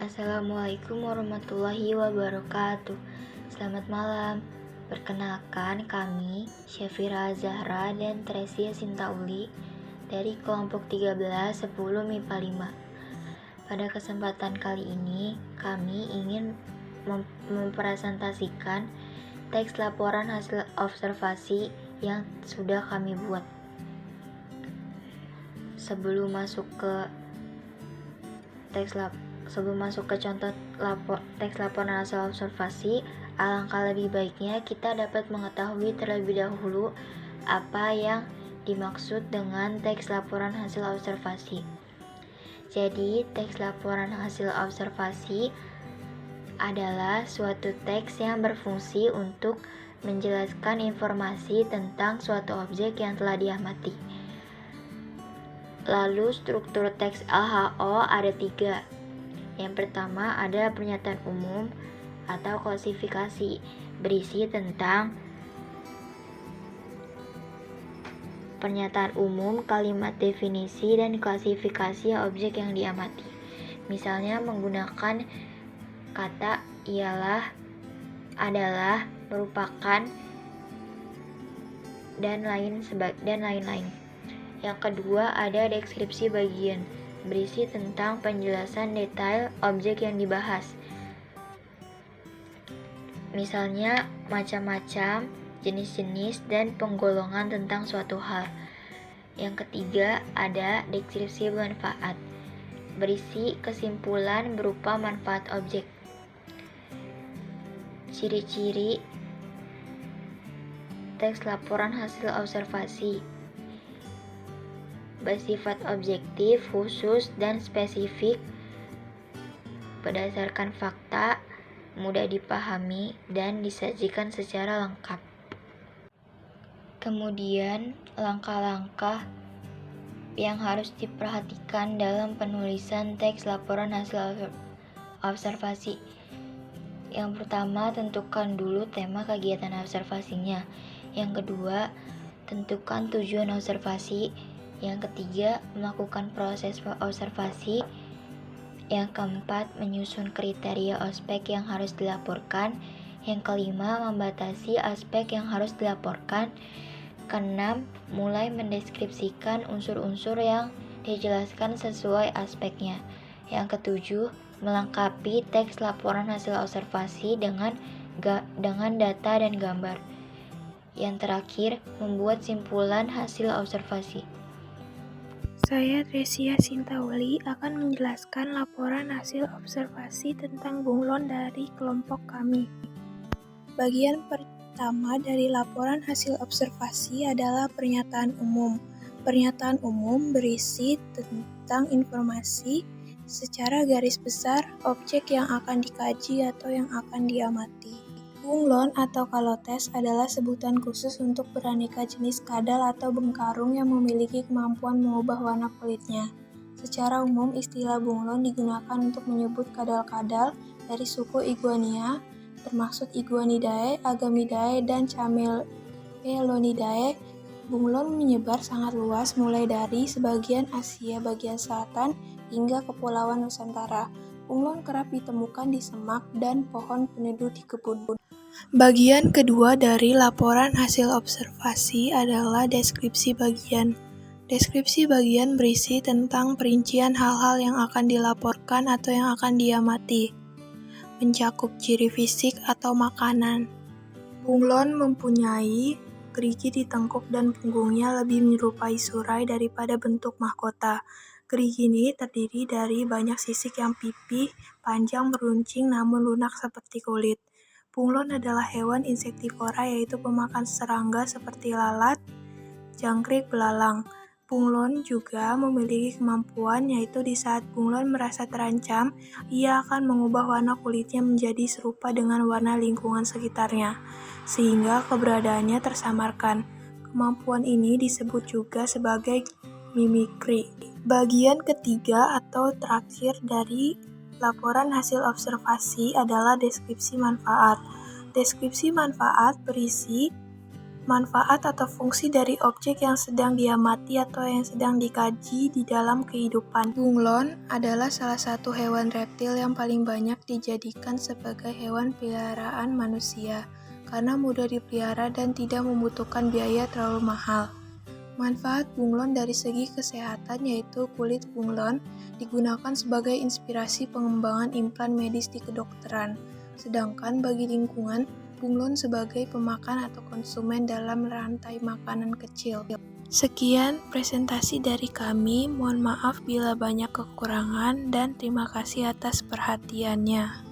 Assalamualaikum warahmatullahi wabarakatuh. Selamat malam. Perkenalkan kami Syafira Zahra dan Tresia Sintauli dari kelompok 1310 MIPA 5. Pada kesempatan kali ini kami ingin mempresentasikan teks laporan hasil observasi yang sudah kami buat. Sebelum masuk ke contoh teks laporan hasil observasi, alangkah lebih baiknya kita dapat mengetahui terlebih dahulu apa yang dimaksud dengan teks laporan hasil observasi. Jadi, teks laporan hasil observasi adalah suatu teks yang berfungsi untuk menjelaskan informasi tentang suatu objek yang telah diamati. Lalu struktur teks LHO ada 3. Yang pertama ada pernyataan umum atau klasifikasi, berisi tentang pernyataan umum, kalimat definisi, dan klasifikasi objek yang diamati. Misalnya menggunakan kata ialah, adalah, merupakan, dan lain-lain. Yang kedua ada deskripsi bagian, berisi tentang penjelasan detail objek yang dibahas. Misalnya macam-macam, jenis-jenis, dan penggolongan tentang suatu hal. Yang ketiga ada deskripsi manfaat, berisi kesimpulan berupa manfaat objek. Ciri-ciri teks laporan hasil observasi bersifat objektif, khusus, dan spesifik, berdasarkan fakta, mudah dipahami, dan disajikan secara lengkap. Kemudian, langkah-langkah yang harus diperhatikan dalam penulisan teks laporan hasil observasi. Yang pertama, tentukan dulu tema kegiatan observasinya. Yang kedua, tentukan tujuan observasi. Yang ketiga, melakukan proses observasi. Yang keempat, menyusun kriteria aspek yang harus dilaporkan. Yang kelima, membatasi aspek yang harus dilaporkan. Keenam, mulai mendeskripsikan unsur-unsur yang dijelaskan sesuai aspeknya. Yang ketujuh, melengkapi teks laporan hasil observasi dengan data dan gambar. Yang terakhir, membuat simpulan hasil observasi. Saya Tresia Sintauli akan menjelaskan laporan hasil observasi tentang bunglon dari kelompok kami. Bagian pertama dari laporan hasil observasi adalah pernyataan umum. Pernyataan umum berisi tentang informasi secara garis besar objek yang akan dikaji atau yang akan diamati. Bunglon atau kalotes adalah sebutan khusus untuk beraneka jenis kadal atau bengkarung yang memiliki kemampuan mengubah warna kulitnya. Secara umum, istilah bunglon digunakan untuk menyebut kadal-kadal dari suku Iguania, termasuk Iguanidae, Agamidae, dan Camelonidae. Bunglon menyebar sangat luas mulai dari sebagian Asia bagian selatan hingga Kepulauan Nusantara. Bunglon kerap ditemukan di semak dan pohon peneduh di kebun. Bagian kedua dari laporan hasil observasi adalah deskripsi bagian. Deskripsi bagian berisi tentang perincian hal-hal yang akan dilaporkan atau yang akan diamati, mencakup ciri fisik atau makanan. Bunglon mempunyai gerigi di tengkuk dan punggungnya lebih menyerupai surai daripada bentuk mahkota. Gerigi ini terdiri dari banyak sisik yang pipih, panjang, meruncing, namun lunak seperti kulit. Bunglon adalah hewan insektivora, yaitu pemakan serangga seperti lalat, jangkrik, belalang. Bunglon juga memiliki kemampuan, yaitu di saat bunglon merasa terancam, ia akan mengubah warna kulitnya menjadi serupa dengan warna lingkungan sekitarnya, sehingga keberadaannya tersamarkan. Kemampuan ini disebut juga sebagai mimikri. Bagian ketiga atau terakhir dari laporan hasil observasi adalah deskripsi manfaat. Deskripsi manfaat berisi manfaat atau fungsi dari objek yang sedang diamati atau yang sedang dikaji di dalam kehidupan. Bunglon adalah salah satu hewan reptil yang paling banyak dijadikan sebagai hewan peliharaan manusia, karena mudah dipelihara dan tidak membutuhkan biaya terlalu mahal. Manfaat bunglon dari segi kesehatan yaitu kulit bunglon digunakan sebagai inspirasi pengembangan implan medis di kedokteran, sedangkan bagi lingkungan, bunglon sebagai pemakan atau konsumen dalam rantai makanan kecil. Sekian presentasi dari kami, mohon maaf bila banyak kekurangan dan terima kasih atas perhatiannya.